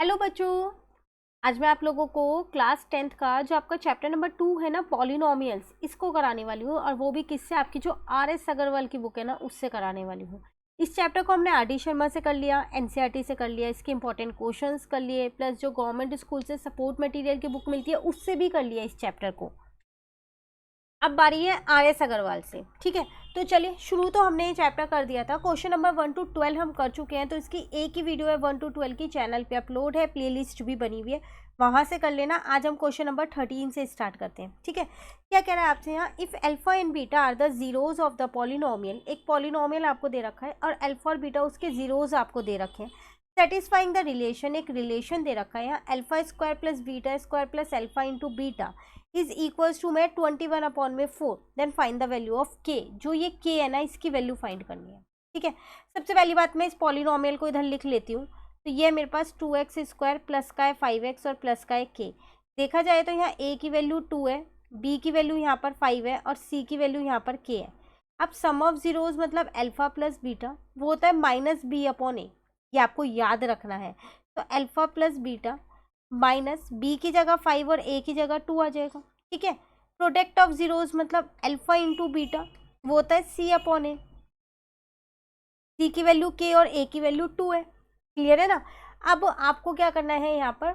Hello बच्चों, आज मैं आप लोगों को क्लास 10th का जो आपका चैप्टर नंबर 2 है ना पॉलिनोमियल्स, इसको कराने वाली हूँ। और वो भी किससे? आपकी जो RS अग्रवाल की बुक है ना उससे कराने वाली हूँ। इस चैप्टर को हमने RD शर्मा से कर लिया, NCERT से कर लिया, इसके इंपॉर्टेंट क्वेश्चंस कर लिए, प्लस जो गवर्नमेंट स्कूल से सपोर्ट मटेरियल की बुक मिलती है उससे भी कर लिया इस चैप्टर को। अब बारी है RS अग्रवाल से, ठीक है। तो चलिए शुरू तो हमने ये चैप्टर कर दिया था। क्वेश्चन नंबर 1 to 12 हम कर चुके हैं, तो इसकी एक ही वीडियो है 1 to 12 की, चैनल पे अपलोड है, प्लेलिस्ट भी बनी हुई है, वहां से कर लेना। आज हम क्वेश्चन नंबर 13 से स्टार्ट करते हैं, ठीक है। क्या कह रहा है आपसे यहाँ? If alpha and beta are the zeros of the polynomial, एक पॉलिनोमियल आपको दे रखा है और अल्फा और बीटा उसके जीरोज आपको दे रखे हैं। सेटिस्फाइंग द रिलेशन, एक रिलेशन दे रखा है यहाँ, alpha square plus beta square plus alpha into beta is equals to में 21/4। Then find the value of k. जो ये के है ना, इसकी वैल्यू फाइंड करनी है, ठीक है। सबसे पहली बात, मैं इस पॉलिनोमियल को इधर लिख लेती हूँ। तो ये मेरे पास 2x स्क्वायर प्लस का है 5x और प्लस का है के। देखा जाए तो यहाँ a की वैल्यू 2 है, b की वैल्यू यहाँ पर 5 है और c की वैल्यू यहाँ पर k है। अब सम ऑफ जीरोज मतलब अल्फा प्लस बीटा वो होता है -b/a, ये आपको याद रखना है। तो alpha plus beta minus b की जगह 5 और ए की जगह 2 आ जाएगा, ठीक है। प्रोडक्ट ऑफ जीरोज मतलब अल्फा इंटू बीटा वो होता है c/a। सी की वैल्यू k और a की वैल्यू 2 है, क्लियर है ना। अब आपको क्या करना है, यहाँ पर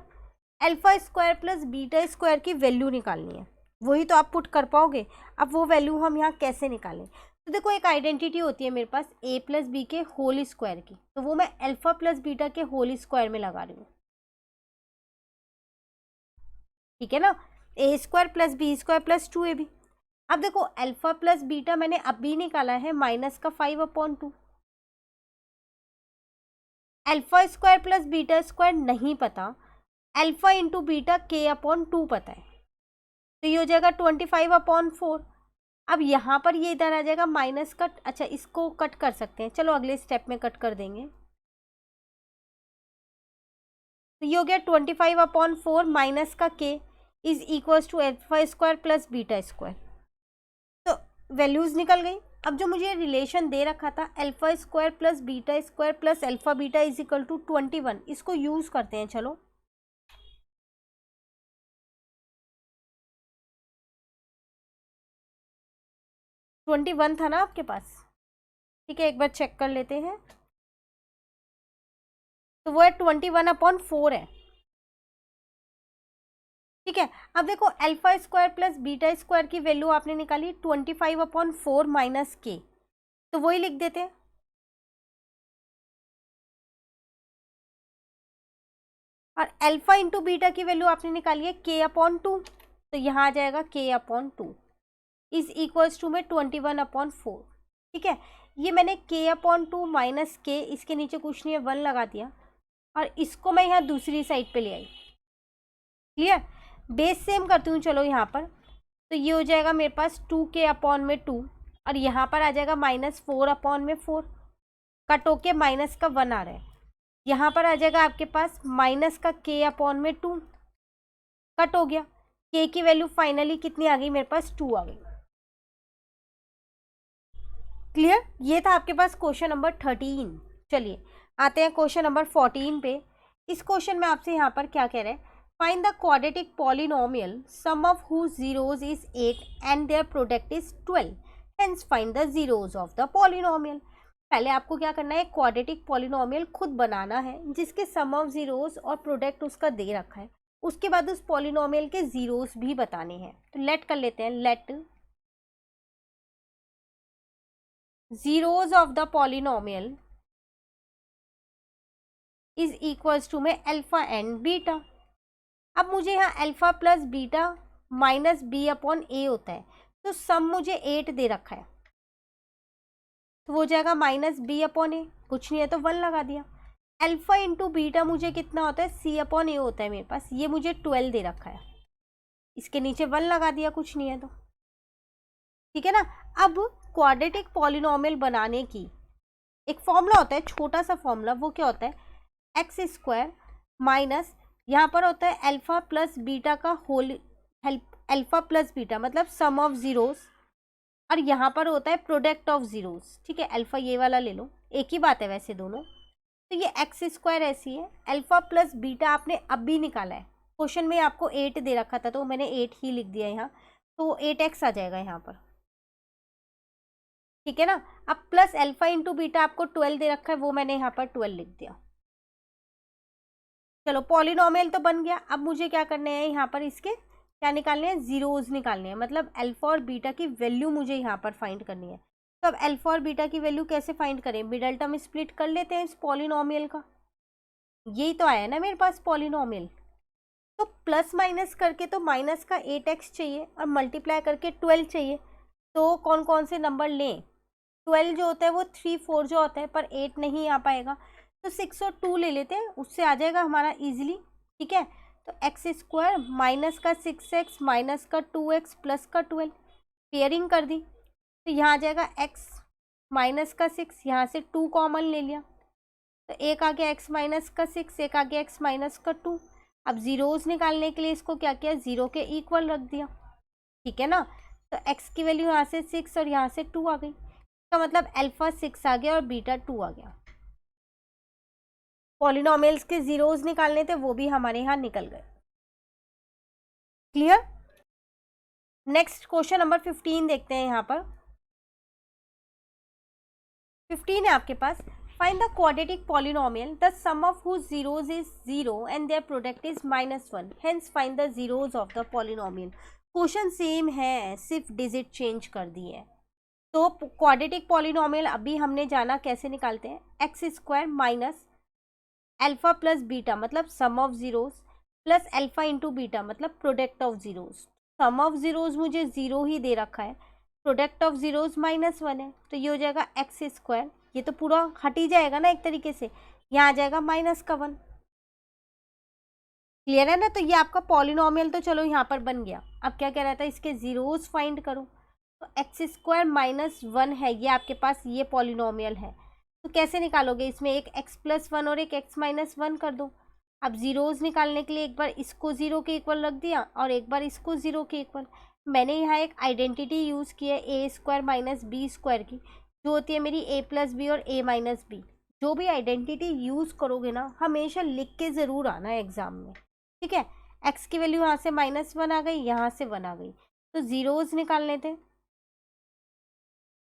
alpha square plus beta square की वैल्यू निकालनी है, वही तो आप पुट कर पाओगे। अब वो वैल्यू हम यहाँ कैसे निकालें? तो देखो, एक आइडेंटिटी होती है मेरे पास a प्लस बी के होल स्क्वायर की, तो वो मैं अल्फा प्लस बीटा के होल स्क्वायर में लगा रही हूँ, ठीक है ना। A square plus B square plus 2ab। अब देखो, अल्फा प्लस बीटा मैंने अभी निकाला है -5/2। Alpha square plus beta square नहीं पता, अल्फा इंटू बीटा k/2 पता है, तो ये हो जाएगा 25/4। अब यहाँ पर ये इधर आ जाएगा माइनस कट। अच्छा, इसको कट कर सकते हैं, चलो अगले स्टेप में कट कर देंगे। तो ये हो गया 25/4 माइनस का k is equals to alpha square plus beta square. तो वैल्यूज निकल गई। अब जो मुझे रिलेशन दे रखा था alpha square plus beta square plus alpha beta is equal to 21, इसको यूज करते हैं। चलो, ट्वेंटी वन था ना आपके पास, ठीक है, एक बार चेक कर लेते हैं। तो वो है 21/4 है, ठीक है। अब देखो, alpha square plus beta square की वैल्यू आपने निकाली 25/4 माइनस के, तो वही लिख देते हैं। और अल्फा इंटू बीटा की वैल्यू आपने निकाली है k/2, तो यहाँ आ जाएगा k/2 इज इक्वल्स टू में 21/4, ठीक है। ये मैंने k/2 माइनस के, इसके नीचे कुछ नहीं है, 1 लगा दिया और इसको मैं यहाँ दूसरी साइड पे ले आई, क्लियर। बेस सेम करती हूँ, चलो यहाँ पर। तो ये हो जाएगा मेरे पास 2k/2 और यहाँ पर आ जाएगा -4/4। कट होके माइनस का 1 आ रहा है, यहाँ पर आ जाएगा आपके पास माइनस का k/2। कट हो गया, k की वैल्यू फाइनली कितनी आ गई मेरे पास? 2 आ गई, क्लियर। ये था आपके पास क्वेश्चन नंबर 13। चलिए आते हैं क्वेश्चन नंबर 14 पे। इस क्वेश्चन में आपसे यहाँ पर क्या कह रहे हैं? Find the quadratic polynomial sum of whose zeros is 8 and their product is 12, hence find the zeros of the polynomial. पहले आपको क्या करना है? क्वाड्रेटिक पॉलिनोमियल खुद बनाना है जिसके सम ऑफ जीरोज और प्रोडक्ट उसका दे रखा है। उसके बाद उस पॉलिनोमियल के जीरोज भी बताने हैं। तो लेट कर लेते हैं, let zeros of the polynomial is equals to में अल्फा एंड बीटा। अब मुझे यहाँ alpha plus beta minus b/a होता है, तो सम मुझे 8 दे रखा है, तो वो हो जाएगा -b/a। कुछ नहीं है तो 1 लगा दिया। अल्फा इंटू बीटा मुझे कितना होता है? c/a होता है मेरे पास, ये मुझे 12 दे रखा है, इसके नीचे 1 लगा दिया, कुछ नहीं है तो, ठीक है ना। अब क्वाड्रेटिक पॉलिनोमियल बनाने की एक फॉर्मूला होता है, छोटा सा फॉर्मूला, वो क्या होता है? एक्स स्क्वायर माइनस, यहाँ पर होता है अल्फा प्लस बीटा का होल, अल्फा प्लस बीटा मतलब सम ऑफ जीरोस, और यहाँ पर होता है प्रोडक्ट ऑफ जीरोस, ठीक है। अल्फा ये वाला ले लो, एक ही बात है वैसे दोनों। तो ये एक्स स्क्वायर ऐसी है, अल्फा प्लस बीटा आपने अब भी निकाला है, क्वेश्चन में आपको 8 दे रखा था तो मैंने 8 ही लिख दिया यहाँ, तो 8x आ जाएगा यहाँ पर, ठीक है ना। अब प्लस अल्फा इंटू बीटा आपको 12 दे रखा है, वो मैंने यहाँ पर 12 लिख दिया। चलो पॉलिनोमियल तो बन गया, अब मुझे क्या करने हैं यहाँ पर, इसके क्या निकालने हैं, जीरोज निकालने हैं, मतलब अल्फा और बीटा की वैल्यू मुझे यहाँ पर फाइंड करनी है। तो अब अल्फा और बीटा की वैल्यू कैसे फाइंड करें, मिडल टर्म स्प्लिट कर लेते हैं इस पॉलिनोमियल का, यही तो आया ना मेरे पास पॉलिनोमियल। तो प्लस माइनस करके तो माइनस का 8x चाहिए और मल्टीप्लाई करके 12 चाहिए, तो कौन कौन से नंबर लें, 12 जो होता है वो 3 4 जो होता है, पर 8 नहीं आ पाएगा, तो 6 और 2 ले लेते हैं, उससे आ जाएगा हमारा इजीली, ठीक है। तो एक्स स्क्वायर माइनस का 6x माइनस का 2x प्लस का 12, पेयरिंग कर दी, तो यहाँ आ जाएगा x माइनस का 6, यहाँ से 2 कॉमन ले लिया, तो एक आ गया x माइनस का 6, एक आ गया x माइनस का 2। अब जीरोज निकालने के लिए इसको क्या किया, 0 के इक्वल रख दिया, ठीक है ना। तो x की वैल्यू यहाँ से 6 और यहाँ से 2 आ गई, इसका मतलब अल्फा 6 आ गया और बीटा 2 आ गया। पॉलिनोमियल्स के जीरोज निकालने थे, वो भी हमारे यहाँ निकल गए। क्लियर। नेक्स्ट क्वेश्चन नंबर 15 देखते हैं। यहाँ पर 15 है आपके पास, find the quadratic polynomial the sum of whose zeros is 0 and their product is -1, hence find the zeros of the polynomial. Question same है, सिर्फ डिजिट चेंज कर दी है। तो क्वाड्रेटिक पॉलिनोमियल अभी हमने जाना कैसे निकालते हैं, X square minus alpha plus beta मतलब sum of zeros plus alpha into beta मतलब product of zeros. Sum of zeros मुझे 0 ही दे रखा है, प्रोडक्ट ऑफ जीरोज -1 है, तो ये हो जाएगा एक्स स्क्वायर, ये तो पूरा हट ही जाएगा ना एक तरीके से, यहाँ आ जाएगा माइनस का 1। क्लियर है ना। तो ये आपका पॉलिनोमियल तो चलो यहाँ पर बन गया। अब क्या कह रहा था, इसके जीरोज फाइंड करो, तो एक्स स्क्वायर -1 है ये आपके पास, ये पॉलिनोमियल है, तो कैसे निकालोगे, इसमें एक x प्लस 1 और एक x माइनस 1 कर दो। अब जीरोज निकालने के लिए एक बार इसको 0 के इक्वल रख दिया और एक बार इसको 0 के इक्वल। मैंने यहाँ एक आइडेंटिटी यूज़ की है ए स्क्वायर माइनस बी स्क्वायर की, जो होती है मेरी a प्लस बी और a माइनस बी। जो भी आइडेंटिटी यूज़ करोगे ना, हमेशा लिख के ज़रूर आना है एग्जाम में, ठीक है। x की वैल्यू यहाँ से -1 आ गई, यहाँ से 1 आ गई, तो जीरोज निकाल लेते हैं।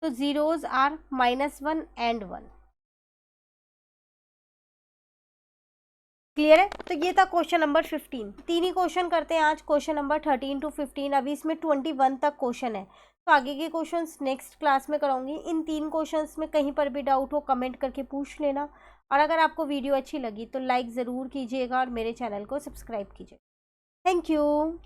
तो जीरोज आर -1 एंड 1। क्लियर है। तो ये था क्वेश्चन नंबर 15। 3 ही क्वेश्चन करते हैं आज, क्वेश्चन नंबर 13 to 15। अभी इसमें 21 तक क्वेश्चन है, तो आगे के क्वेश्चंस नेक्स्ट क्लास में कराऊंगी। इन 3 क्वेश्चंस में कहीं पर भी डाउट हो कमेंट करके पूछ लेना, और अगर आपको वीडियो अच्छी लगी तो लाइक ज़रूर कीजिएगा और मेरे चैनल को सब्सक्राइब कीजिए। Thank you.